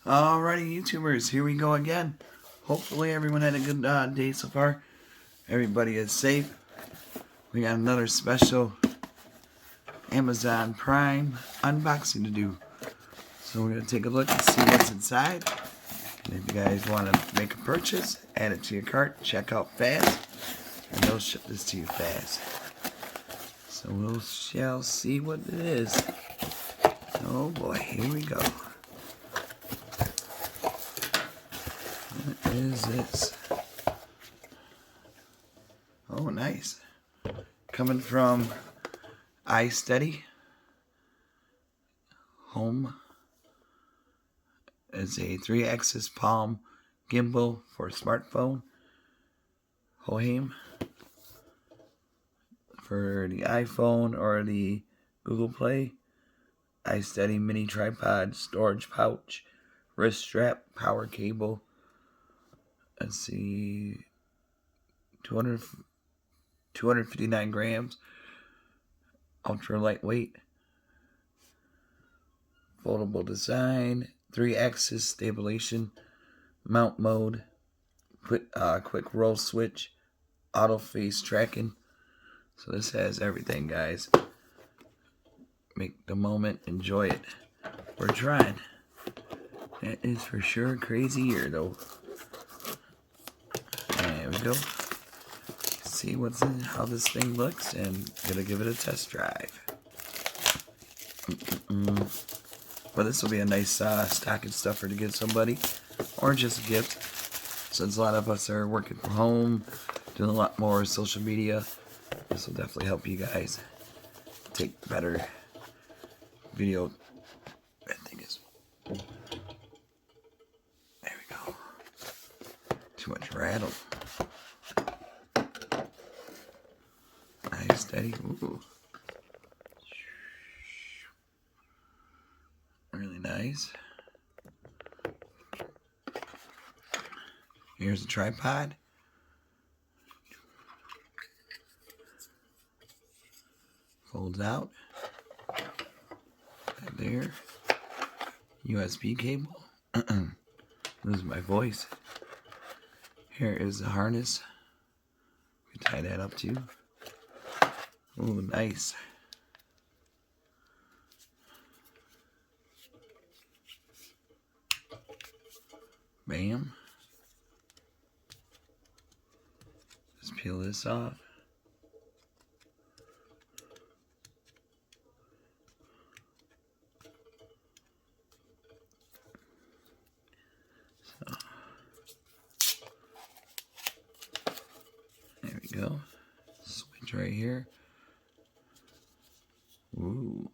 Alrighty, YouTubers, here we go again. Hopefully everyone had a good day so far. Everybody is safe. We got another special Amazon Prime unboxing to do. So we're going to take a look and see what's inside. And if you guys want to make a purchase, add it to your cart, check out fast, and they'll ship this to you fast. So we shall see what it is. Oh boy, here we go. What is this? Oh, nice. Coming from iSteady. Hohem. It's a 3-axis palm gimbal for a smartphone. Hohem. For the iPhone or the Google Play. iSteady mini tripod, storage pouch, wrist strap, power cable. Let's see, 259 grams, ultra lightweight, foldable design, 3-axis stabilization, mount mode, quick roll switch, auto face tracking. So this has everything, guys. Make the moment, enjoy it. We're trying. That is for sure a crazy year, though. There we go. See what's in, how this thing looks, and gonna give it a test drive. But this will be a nice stocking stuffer to give somebody, or just a gift. Since a lot of us are working from home, doing a lot more social media, this will definitely help you guys take better video. I think it's. There we go. Too much rattle. iSteady. Ooh. Really nice. Here's the tripod. Folds out. Right there. USB cable. Lose my voice. Here is the harness. We tie that up too. Ooh, nice. Bam. Just peel this off. So, there we go. Switch right here. Ooh.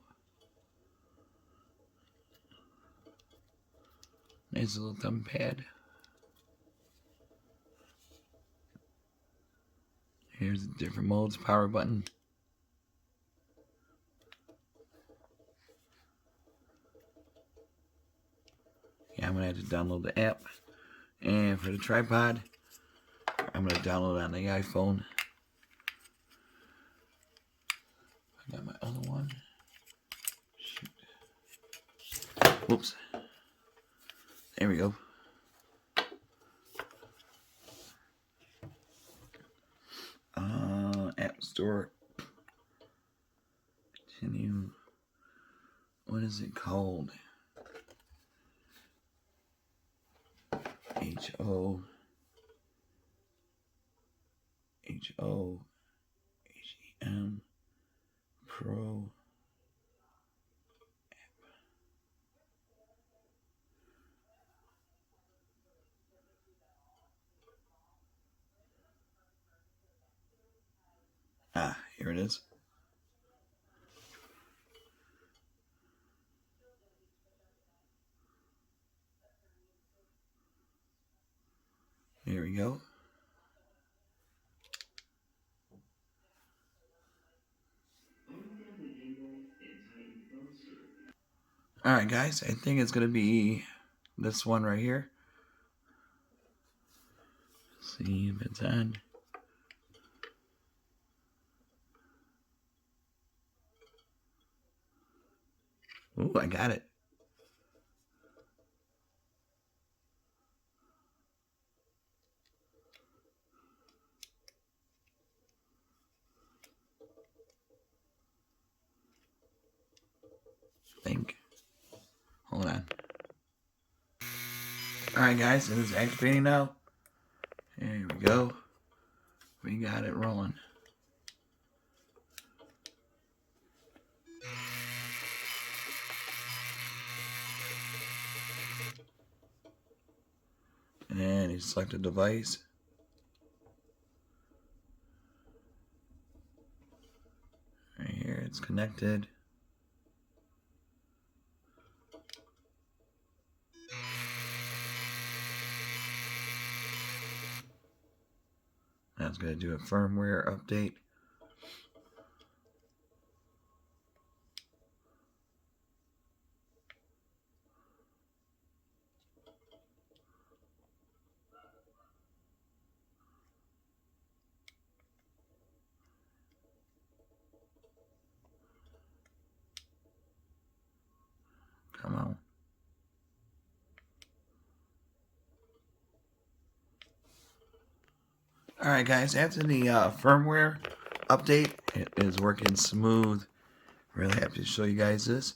Nice little thumb pad. Here's the different modes, power button. Yeah, I'm going to have to download the app. And for the tripod, I'm going to download it on the iPhone. I got my other one. Shoot. Whoops. There we go. App Store. Continue. What is it called? H-O-H-E-M Pro app. Ah, here it is. Here we go. Alright guys, I think it's going to be this one right here. Let's see if it's on. Ooh, I got it. think. Hold on. Alright guys, it is activating now. Here we go. We got it rolling. And you select a device. Right here, it's connected. Now it's going to do a firmware update. Come on. Alright guys, after the firmware update, it is working smooth. Really happy to show you guys this.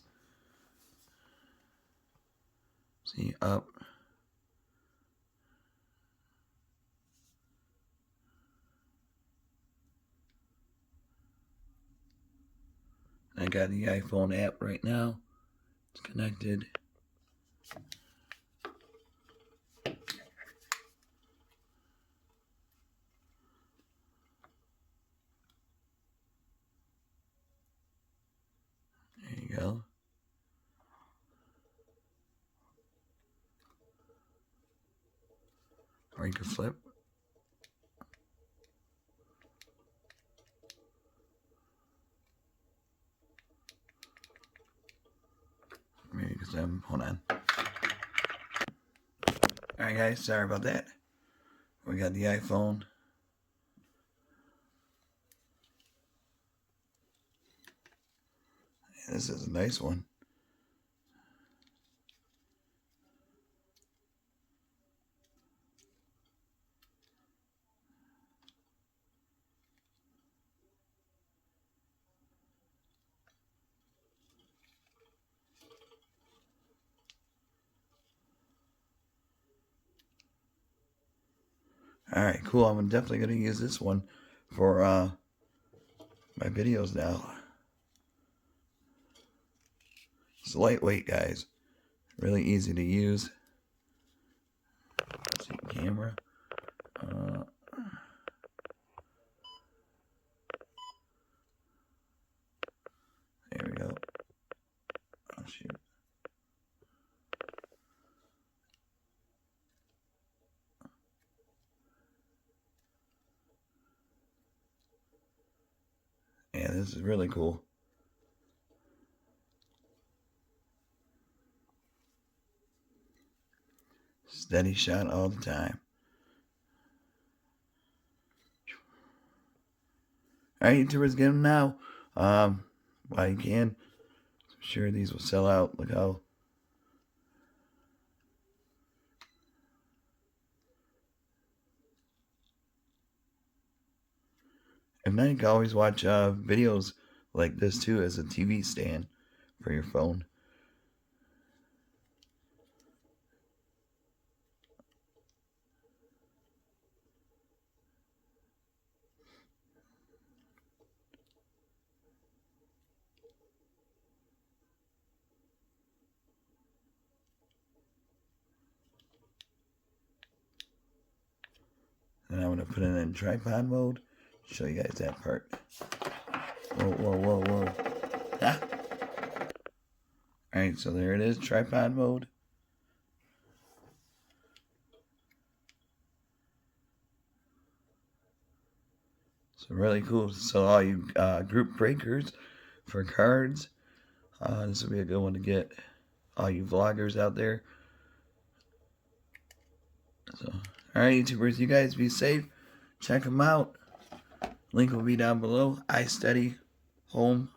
See, up. I got the iPhone app right now. It's connected. There you go. Or you can flip. Maybe because hold on. Alright guys, sorry about that. We got the iPhone. This is a nice one. Alright, cool. I'm definitely going to use this one for my videos now. It's lightweight, guys. Really easy to use. Let's see, camera. There we go. Oh, shoot. Yeah, this is really cool. Steady shot all the time. Alright, YouTubers, get them now. While you can. I'm sure these will sell out. Look how. If not, you can always watch videos like this too as a TV stand for your phone. And I'm going to put it in tripod mode. Show you guys that part. Whoa, whoa, whoa, whoa. Ah. Alright, so there it is, tripod mode. So really cool. So all you group breakers for cards, this will be a good one to get. All you vloggers out there. So, alright, YouTubers, you guys be safe. Check them out. Link will be down below. iSteady, Hohem.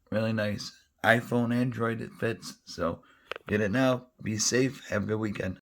Really nice. iPhone, Android, it fits. So, get it now. Be safe. Have a good weekend.